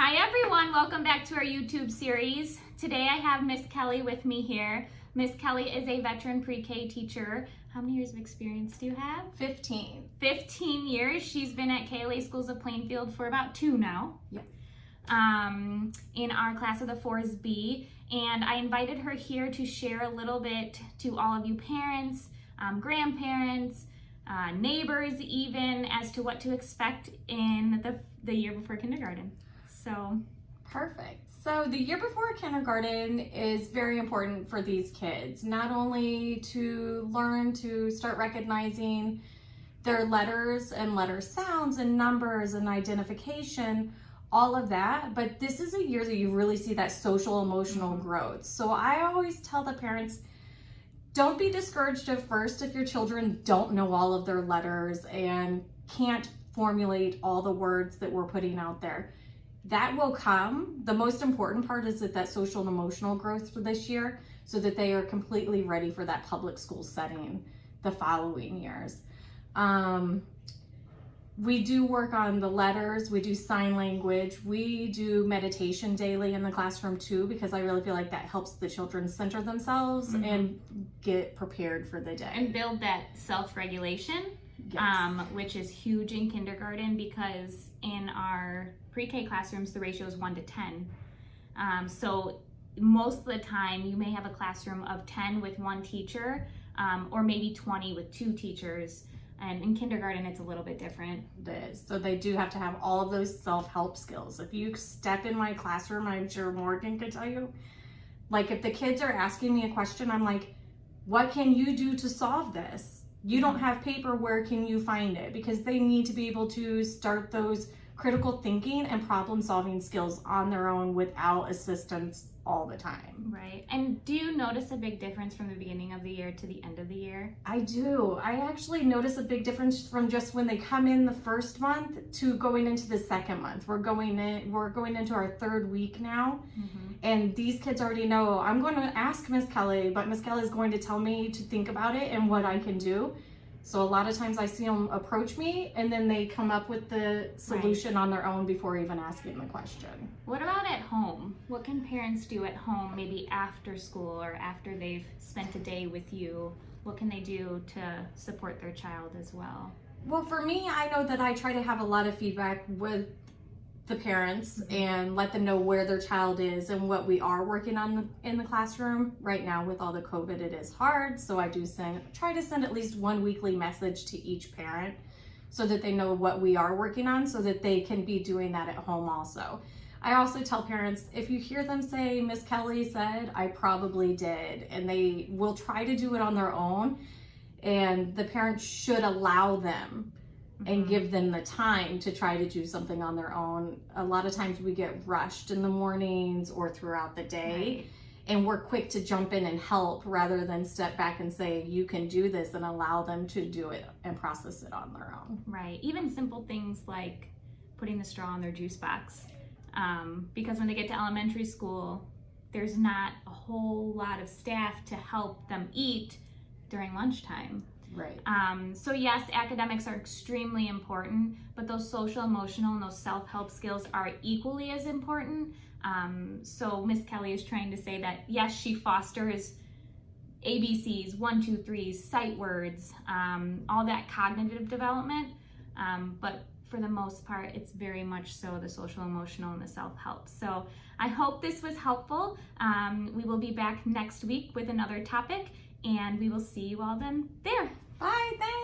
Hi everyone, welcome back to our YouTube series. Today I have Miss Kelly with me here. Miss Kelly is a veteran pre-K teacher. How many years of experience do you have? 15. 15 years. She's been at KLA Schools of Plainfield for about 2 now. Yes. In our class of the 4s B, and I invited her here to share a little bit to all of you parents, grandparents, neighbors even, as to what to expect in the year before kindergarten. So Perfect. So the year before kindergarten is very important for these kids, not only to learn to start recognizing their letters and letter sounds and numbers and identification, all of that, but this is a year that you really see that social emotional growth. So I always tell the parents, don't be discouraged at first if your children don't know all of their letters and can't formulate all the words that we're putting out there. That will come. The most important part is that social and emotional growth for this year, so that they are completely ready for that public school setting the following years. We do work on the letters, we do sign language, we do meditation daily in the classroom too, because I really feel like that helps the children center themselves and get prepared for the day. and build that self-regulation, Yes. which is huge in kindergarten, because in our pre-K classrooms the ratio is 1 to 10. So most of the time you may have a classroom of 10 with 1 teacher, or maybe 20 with 2 teachers. And in kindergarten, it's a little bit different. It is. So they do have to have all of those self-help skills. If you step in my classroom, I'm sure Morgan could tell you, like if the kids are asking me a question, I'm like, what can you do to solve this? You don't have paper, where can you find it? Because they need to be able to start those critical thinking and problem solving skills on their own without assistance all the time. Right. And do you notice a big difference from the beginning of the year to the end of the year? I do. I actually notice a big difference from just when they come in the first month to going into the second month. We're going into our 3rd week now, and these kids already know, I'm going to ask Miss Kelly, but Miss Kelly is going to tell me to think about it and what I can do. So a lot of times I see them approach me and then they come up with the solution on their own before even asking the question. What about at home? What can parents do at home, maybe after school or after they've spent a day with you? What can they do to support their child as well? Well, for me, I know that I try to have a lot of feedback with the parents and let them know where their child is and what we are working on in the classroom. Right now with all the COVID, it is hard, so I do try to send at least 1 weekly message to each parent so that they know what we are working on, so that they can be doing that at home also. I also tell parents, if you hear them say, Miss Kelly said, I probably did, and they will try to do it on their own, and the parents should allow them and give them the time to try to do something on their own. A lot of times we get rushed in the mornings or throughout the day, and we're quick to jump in and help rather than step back and say, you can do this, and allow them to do it and process it on their own. Right. Even simple things like putting the straw in their juice box. Because when they get to elementary school, there's not a whole lot of staff to help them eat during lunchtime. Right. So yes, academics are extremely important, but those social, emotional, and those self-help skills are equally as important. So Miss Kelly is trying to say that yes, she fosters ABCs, 1, 2, 3, sight words, all that cognitive development, but for the most part, it's very much so the social, emotional, and the self-help. So I hope this was helpful. We will be back next week with another topic, and we will see you all then there. Bye, thanks.